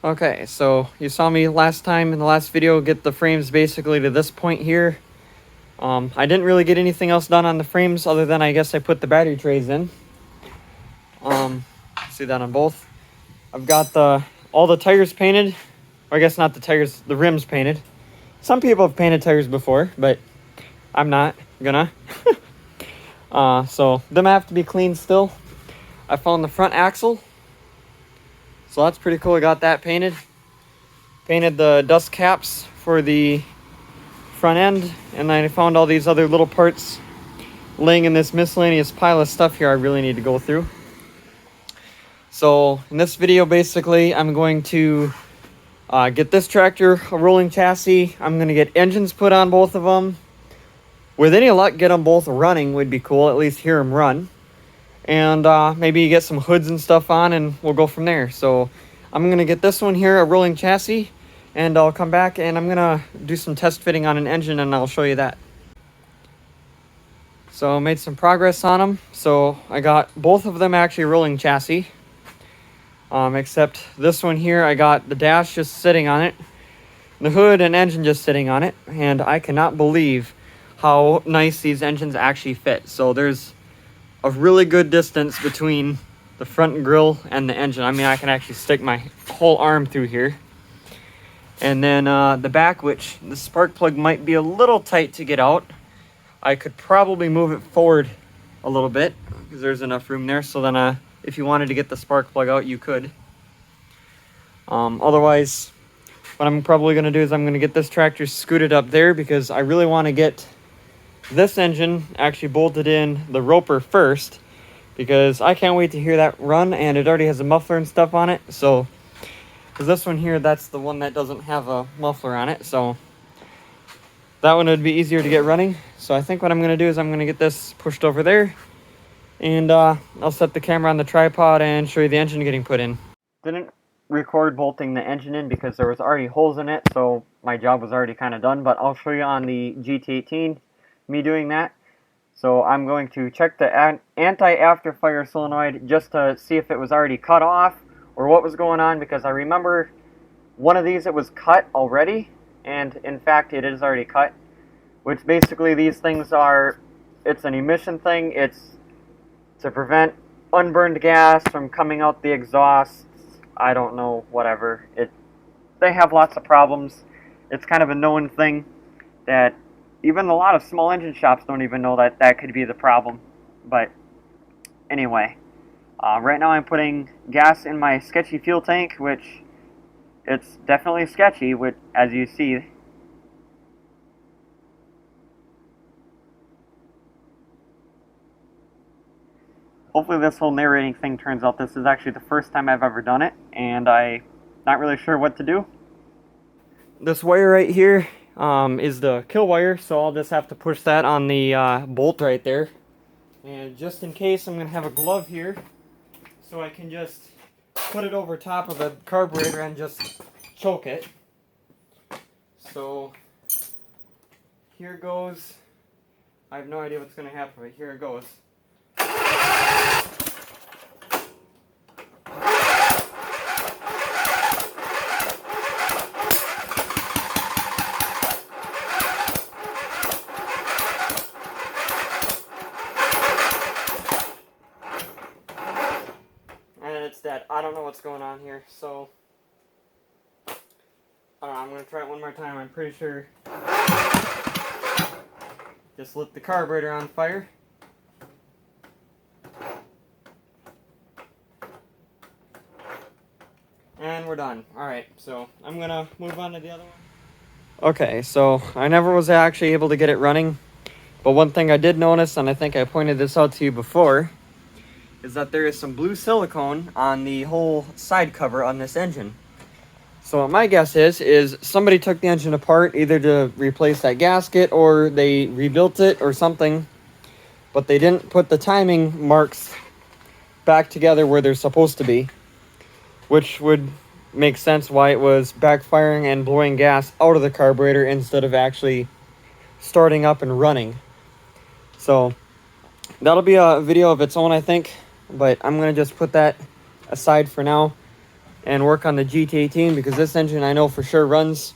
Okay, so you saw me last time in the last video get the frames basically to this point here. I didn't really get anything else done on the frames other than I guess I put the battery trays in. See that on both. I've got all the tires painted. Or I guess not the tires, the rims painted. Some people have painted tires before, but I'm not gonna. So them have to be cleaned still. I found the front axle. So that's pretty cool. I got that painted. Painted the dust caps for the front end. And then I found all these other little parts laying in this miscellaneous pile of stuff here I really need to go through. So in this video, basically, I'm going to get this tractor a rolling chassis. I'm going to get engines put on both of them. With any luck, get them both running would be cool. At least hear them run. And maybe get some hoods and stuff on and we'll go from there. So I'm going to get this one here, a rolling chassis, and I'll come back and I'm going to do some test fitting on an engine and I'll show you that. So I made some progress on them. So I got both of them actually rolling chassis. Except this one here, I got the dash just sitting on it, the hood and engine just sitting on it, and I cannot believe how nice these engines actually fit. So there's a really good distance between the front grille and the engine. I mean, I can actually stick my whole arm through here. And then the back, which the spark plug might be a little tight to get out. I could probably move it forward a little bit because there's enough room there. So then if you wanted to get the spark plug out, you could. Otherwise, what I'm probably going to do is I'm going to get this tractor scooted up there because I really want to get this engine actually bolted in the roper first because I can't wait to hear that run, and it already has a muffler and stuff on it. So, because this one here, that's the one that doesn't have a muffler on it, so that one would be easier to get running. So I think what I'm going to do is I'm going to get this pushed over there, and I'll set the camera on the tripod and show you the engine getting put in. Didn't record bolting the engine in because there was already holes in it, so my job was already kind of done, but I'll show you on the Gt18 me doing that. So I'm going to check the anti-afterfire solenoid just to see if it was already cut off or what was going on, because I remember one of these, it was cut already, and in fact it is already cut, which basically these things are, it's an emission thing. It's to prevent unburned gas from coming out the exhaust. I don't know, whatever. They have lots of problems. It's kind of a known thing that even a lot of small engine shops don't even know that that could be the problem. But anyway, right now I'm putting gas in my sketchy fuel tank, which it's definitely sketchy, which, as you see. Hopefully this whole narrating thing turns out. This is actually the first time I've ever done it, and I'm not really sure what to do. This wire right here is the kill wire, so I'll just have to push that on the bolt right there. And just in case, I'm going to have a glove here, so I can just put it over top of the carburetor and just choke it. So here goes. I have no idea what's going to happen, but here it goes. It's dead. I don't know what's going on here, so I don't know, I'm going to try it one more time. I'm pretty sure just lit the carburetor on fire. And we're done. Alright, so I'm going to move on to the other one. Okay, so I never was actually able to get it running, but one thing I did notice, and I think I pointed this out to you before, is that there is some blue silicone on the whole side cover on this engine. So what my guess is somebody took the engine apart either to replace that gasket or they rebuilt it or something, but they didn't put the timing marks back together where they're supposed to be, which would make sense why it was backfiring and blowing gas out of the carburetor instead of actually starting up and running. So that'll be a video of its own, I think. But I'm going to just put that aside for now. and work on the Gt18 because this engine I know for sure runs.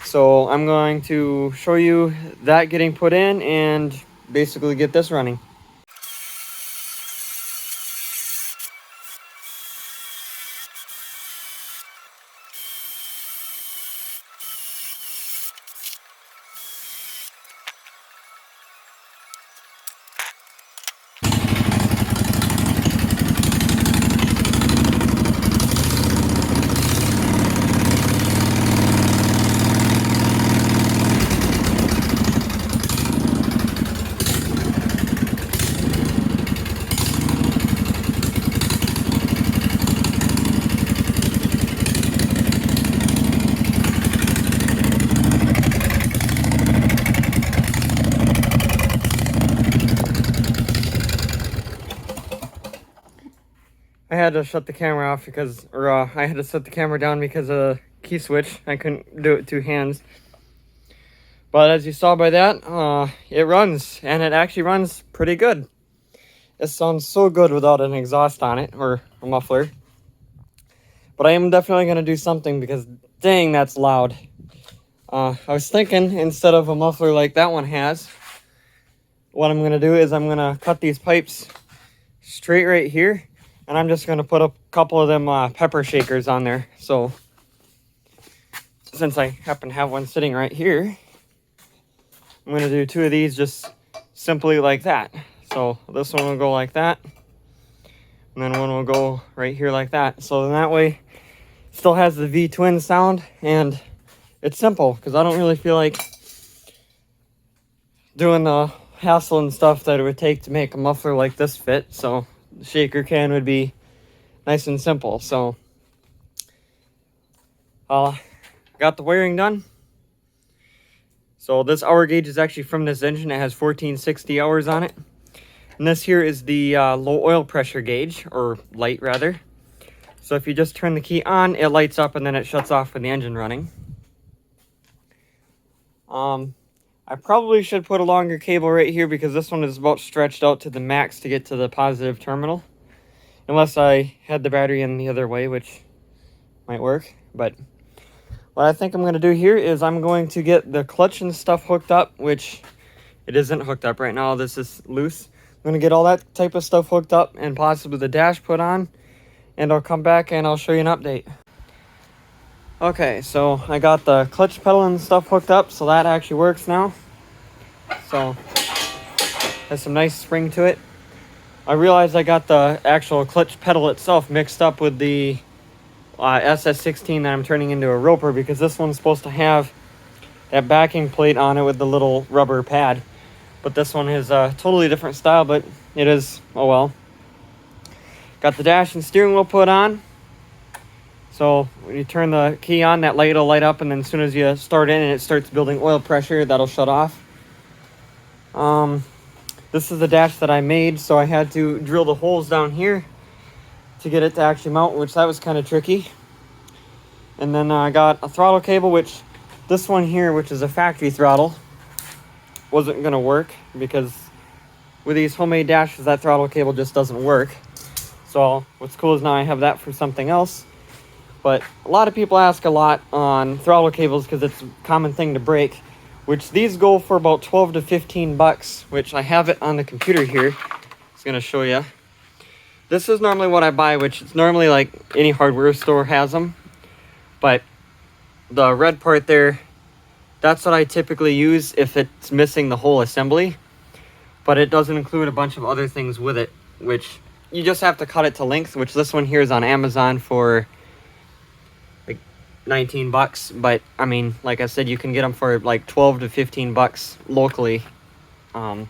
So I'm going to show you that getting put in and basically get this running. I had to shut the camera off because, I had to set the camera down because of the key switch. I couldn't do it with two hands. But as you saw by that, it runs, and it actually runs pretty good. It sounds so good without an exhaust on it, or a muffler. But I am definitely going to do something because, dang, that's loud. I was thinking, instead of a muffler like that one has, what I'm going to do is I'm going to cut these pipes straight right here. And I'm just going to put a couple of them pepper shakers on there. So, since I happen to have one sitting right here, I'm going to do two of these just simply like that. So, this one will go like that. And then one will go right here like that. So, then that way, it still has the V-twin sound. And it's simple, because I don't really feel like doing the hassle and stuff that it would take to make a muffler like this fit. So, the shaker can would be nice and simple. So got the wiring done. So this hour gauge is actually from this engine. It has 1460 hours on it. And this here is the low oil pressure gauge, or light rather. So if you just turn the key on, it lights up and then it shuts off with the engine running. I probably should put a longer cable right here because this one is about stretched out to the max to get to the positive terminal. Unless I had the battery in the other way, which might work. But what I think I'm going to do here is I'm going to get the clutch and stuff hooked up, which it isn't hooked up right now. This is loose. I'm going to get all that type of stuff hooked up and possibly the dash put on. And I'll come back and I'll show you an update. Okay, so I got the clutch pedal and stuff hooked up, so that actually works now. So, has some nice spring to it. I realized I got the actual clutch pedal itself mixed up with the SS16 that I'm turning into a roper, because this one's supposed to have that backing plate on it with the little rubber pad. But this one is a totally different style, but it is, oh well. Got the dash and steering wheel put on. So when you turn the key on, that light will light up, and then as soon as you start in and it starts building oil pressure, that'll shut off. This is the dash that I made, so I had to drill the holes down here to get it to actually mount, which that was kind of tricky. And then I got a throttle cable, which this one here, which is a factory throttle, wasn't going to work because with these homemade dashes, that throttle cable just doesn't work. So what's cool is now I have that for something else. But a lot of people ask a lot on throttle cables because it's a common thing to break, which these go for about 12 to 15 bucks, which I have it on the computer here. I was going to show you. This is normally what I buy, which is normally like any hardware store has them. But the red part there, that's what I typically use if it's missing the whole assembly. But it doesn't include a bunch of other things with it, which you just have to cut it to length, which this one here is on Amazon for 19 bucks, but I mean, like I said, you can get them for like 12 to 15 bucks locally. But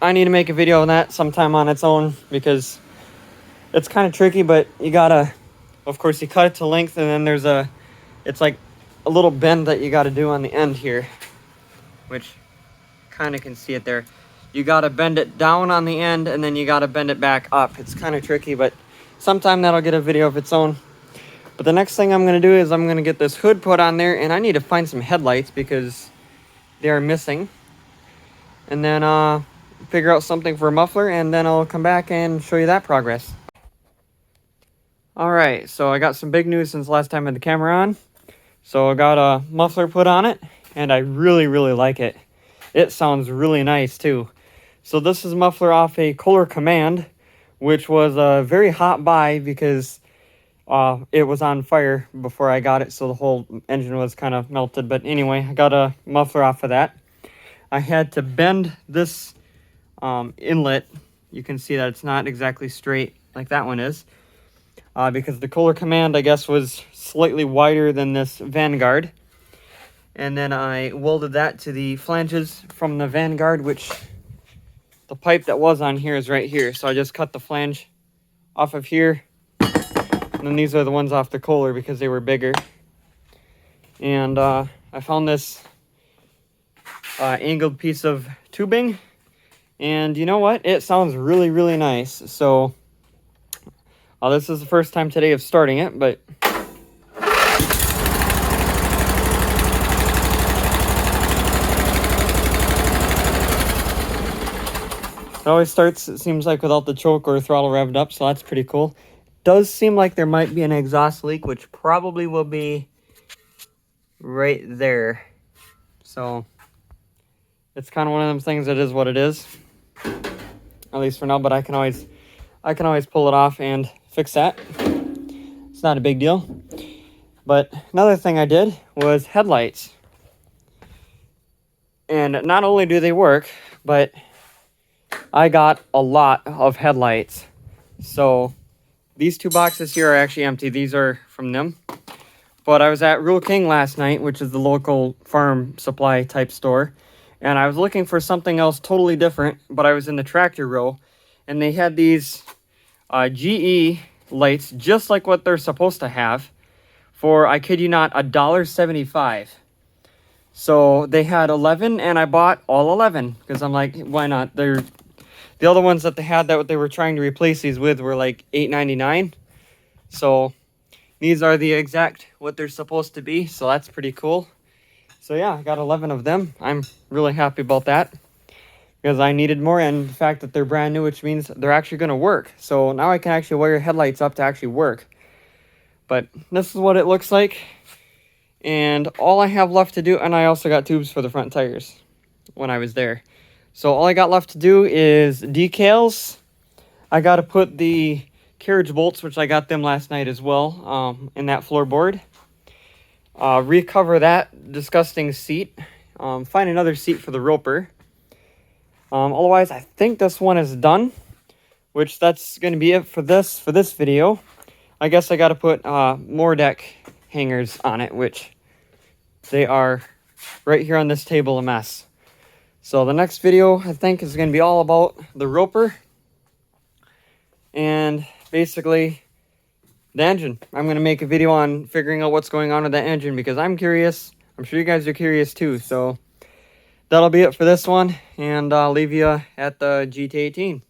I need to make a video on that sometime on its own because it's kind of tricky, but you gotta, of course, you cut it to length, and then it's like a little bend that you gotta do on the end here, which kind of can see it there. You gotta bend it down on the end, and then you gotta bend it back up. It's kind of tricky, but sometime that'll get a video of its own. But the next thing I'm going to do is I'm going to get this hood put on there, and I need to find some headlights because they are missing. And then figure out something for a muffler, and then I'll come back and show you that progress. Alright, so I got some big news since last time I had the camera on. So I got a muffler put on it, and I really, really like it. It sounds really nice too. So this is a muffler off a Kohler Command, which was a very hot buy because it was on fire before I got it, so the whole engine was kind of melted. But anyway, I got a muffler off of that. I had to bend this inlet. You can see that it's not exactly straight like that one is. Because the Kohler Command, I guess, was slightly wider than this Vanguard. And then I welded that to the flanges from the Vanguard, which the pipe that was on here is right here. So I just cut the flange off of here. And then these are the ones off the Kohler because they were bigger. And I found this angled piece of tubing. And you know what? It sounds really, really nice. So this is the first time today of starting it, but it always starts, it seems like, without the choke or throttle revved up, so that's pretty cool. Does seem like there might be an exhaust leak, which probably will be right there. So it's kind of one of them things that is what it is, at least for now. But I can always pull it off and fix that. It's not a big deal. But another thing I did was headlights, and not only do they work, but I got a lot of headlights. So these two boxes here are actually empty. These are from them. But I was at Rural King last night, which is the local farm supply type store. And I was looking for something else totally different, but I was in the tractor row. And they had these GE lights, just like what they're supposed to have, for, I kid you not, $1.75. So they had 11, and I bought all 11, because I'm like, why not? The other ones that they had that they were trying to replace these with were like $8.99. So these are the exact what they're supposed to be, so that's pretty cool. So yeah, I got 11 of them. I'm really happy about that because I needed more, and the fact that they're brand new, which means they're actually going to work. So now I can actually wire headlights up to actually work. But this is what it looks like. And all I have left to do, and I also got tubes for the front tires when I was there. So all I got left to do is decals. I got to put the carriage bolts, which I got them last night as well, in that floorboard. Recover that disgusting seat. Find another seat for the roper. Otherwise, I think this one is done, which that's going to be it for this video. I guess I got to put more deck hangers on it, which they are right here on this table a mess. So the next video, I think, is going to be all about the roper and basically the engine. I'm going to make a video on figuring out what's going on with that engine because I'm curious. I'm sure you guys are curious too. So that'll be it for this one, and I'll leave you at the Gt18.